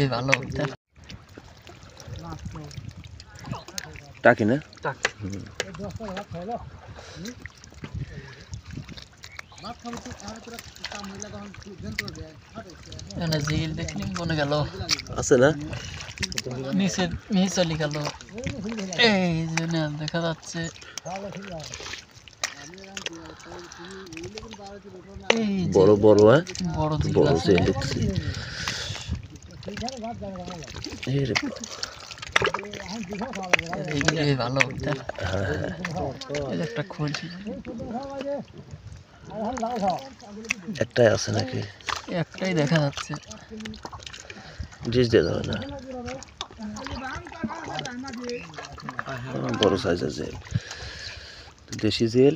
ভালো টাকি না জিল দেখলি মনে গেল আছে না নিচে মিহি চলি গেল এই জন্য দেখা যাচ্ছে বড় বড় বড় বড় জিল দেখছি ভালো একটা খুলছি একটাই আছে নাকি একটাই দেখা যাচ্ছে ডিশ দিয়ে দেবে না বড় সাইজের জেল দেশি জেল